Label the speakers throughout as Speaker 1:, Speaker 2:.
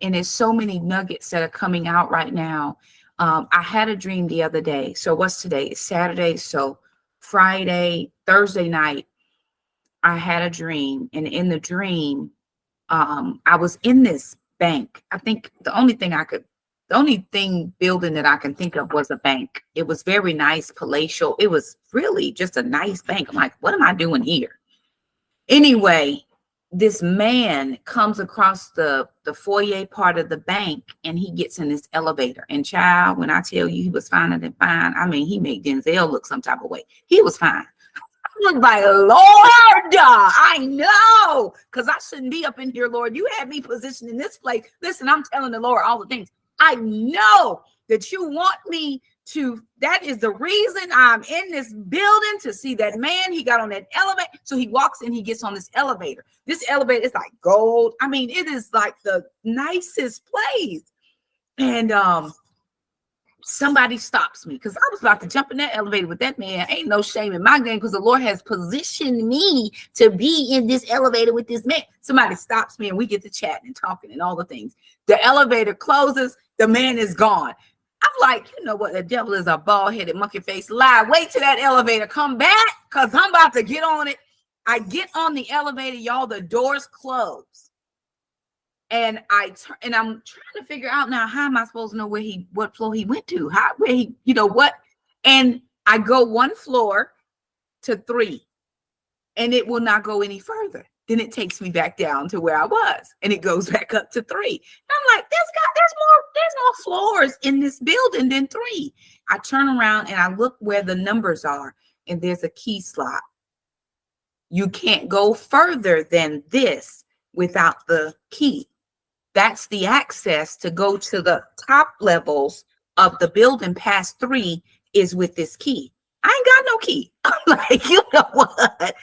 Speaker 1: and there's so many nuggets that are coming out right now. I had a dream the other day. So what's today? It's Saturday. So Friday, Thursday night, I had a dream. And in the dream, I was in this bank. I think the only thing building that I can think of was a bank. It was very nice, palatial. It was really just a nice bank. I'm like, what am I doing here? Anyway, this man comes across the foyer part of the bank, and he gets in this elevator. And child, when I tell you he was finer than fine, I mean, he made Denzel look some type of way. He was fine. I was like, Lord, I know, because I shouldn't be up in here, Lord. You had me positioned in this place. Listen, I'm telling the Lord all the things. I know that you want me to. That is the reason I'm in this building, to see that man. He got on that elevator. So he walks in, he gets on this elevator. This elevator is like gold. I mean, it is like the nicest place. And somebody stops me, because I was about to jump in that elevator with that man. Ain't no shame in my game, because the Lord has positioned me to be in this elevator with this man. Somebody stops me, and we get to chatting and talking and all the things. The elevator closes. The man is gone. I'm like, you know what? The devil is a bald-headed, monkey-faced lie. Wait till that elevator come back, because I'm about to get on it. I get on the elevator, y'all. The doors close. And I'm trying to figure out now, how am I supposed to know what floor he went to? Where he, what? And I go one floor to 3, and it will not go any further. Then it takes me back down to where I was, and it goes back up to 3. And I'm like, there's more floors in this building than 3. I turn around and I look where the numbers are, and there's a key slot. You can't go further than this without the key. That's the access to go to the top levels of the building past 3 is with this key. I ain't got no key. I'm like, you know what?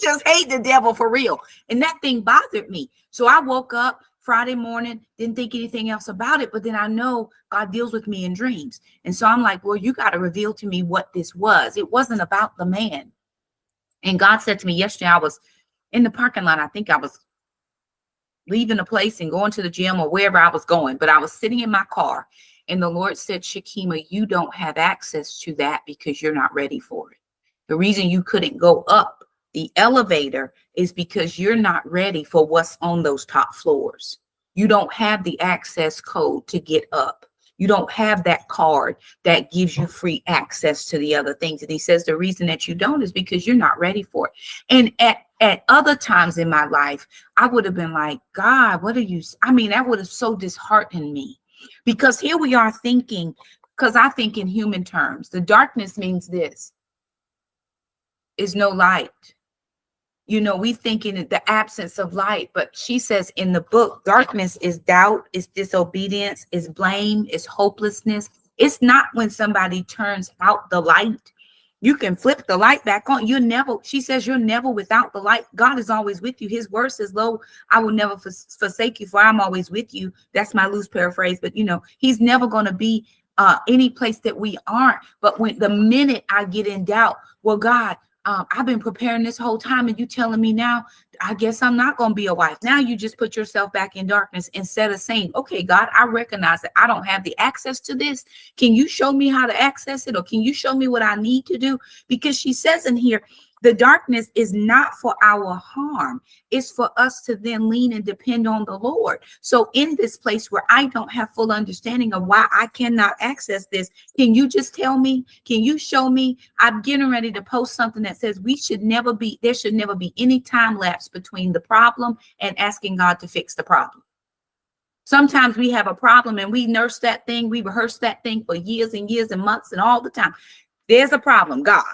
Speaker 1: Just hate the devil for real. And that thing bothered me. So I woke up Friday morning, didn't think anything else about it. But then I know God deals with me in dreams. And so I'm like, well, you got to reveal to me what this was. It wasn't about the man. And God said to me yesterday, I was in the parking lot. I think I was leaving the place and going to the gym or wherever I was going, but I was sitting in my car, and the Lord said, Shakima, you don't have access to that because you're not ready for it. The reason you couldn't go up the elevator is because you're not ready for what's on those top floors. You don't have the access code to get up. You don't have that card that gives you free access to the other things. And he says the reason that you don't is because you're not ready for it. And at other times in my life, I would have been like, God, what are you? I mean, that would have so disheartened me, because here we are thinking, because I think in human terms, the darkness means this is no light. We think in the absence of light, but she says in the book, darkness is doubt, is disobedience, is blame, is hopelessness. It's not when somebody turns out the light. You can flip the light back on. She says you're never without the light. God is always with you. His word says, lo, I will never forsake you, for I'm always with you. That's my loose paraphrase, but he's never going to be any place that we aren't. But when the minute I get in doubt, well, God, I've been preparing this whole time, and you telling me now, I guess I'm not going to be a wife. Now you just put yourself back in darkness instead of saying, okay, God, I recognize that I don't have the access to this. Can you show me how to access it? Or can you show me what I need to do? Because she says in here, the darkness is not for our harm. It's for us to then lean and depend on the Lord. So in this place where I don't have full understanding of why I cannot access this, can you just tell me? Can you show me? I'm getting ready to post something that says there should never be any time lapse between the problem and asking God to fix the problem. Sometimes we have a problem and we nurse that thing, we rehearse that thing for years and years and months and all the time. There's a problem, God.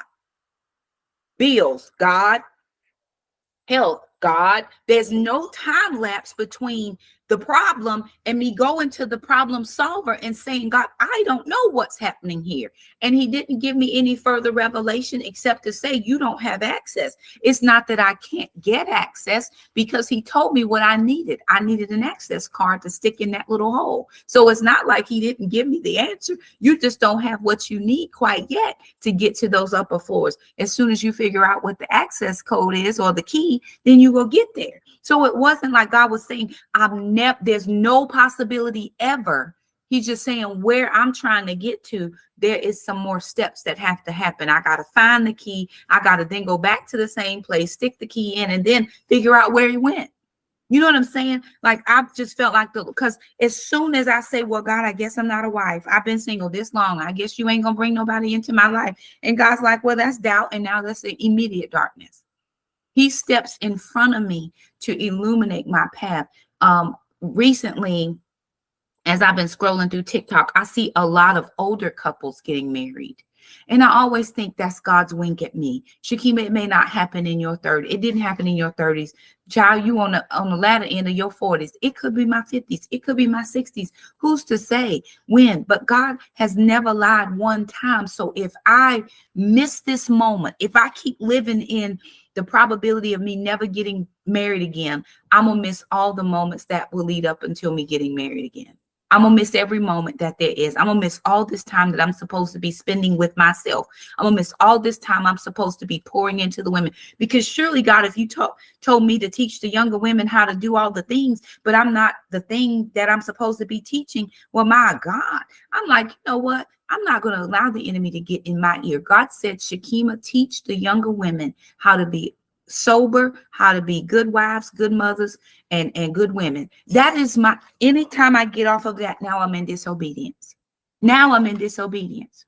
Speaker 1: Bills, God. Health, God. There's no time lapse between the problem and me going to the problem solver and saying, God, I don't know what's happening here. And he didn't give me any further revelation except to say, you don't have access. It's not that I can't get access, because he told me what I needed. I needed an access card to stick in that little hole. So it's not like he didn't give me the answer. You just don't have what you need quite yet to get to those upper floors. As soon as you figure out what the access code is or the key, then you will get there. So it wasn't like God was saying, I'm never there's no possibility ever. He's just saying where I'm trying to get to, there is some more steps that have to happen. I got to find the key. I got to then go back to the same place, stick the key in, and then figure out where he went. You know what I'm saying? Like, I've just felt like because as soon as I say, well, God, I guess I'm not a wife. I've been single this long. I guess you ain't going to bring nobody into my life. And God's like, well, that's doubt. And now that's the immediate darkness. He steps in front of me to illuminate my path. Recently, as I've been scrolling through TikTok, I see a lot of older couples getting married. And I always think that's God's wink at me. Shakima, it may not happen in your 30s. It didn't happen in your 30s. Child, you on the latter end of your 40s. It could be my 50s. It could be my 60s. Who's to say when? But God has never lied one time. So if I miss this moment, if I keep living in the probability of me never getting married again, I'm going to miss all the moments that will lead up until me getting married again. I'm going to miss every moment that there is. I'm going to miss all this time that I'm supposed to be spending with myself. I'm going to miss all this time I'm supposed to be pouring into the women. Because surely, God, if you told me to teach the younger women how to do all the things, but I'm not the thing that I'm supposed to be teaching, well, my God, I'm like, you know what? I'm not going to allow the enemy to get in my ear. God said, Shakima, teach the younger women how to be sober, how to be good wives, good mothers, and good women. That is anytime I get off of that, now I'm in disobedience. Now I'm in disobedience.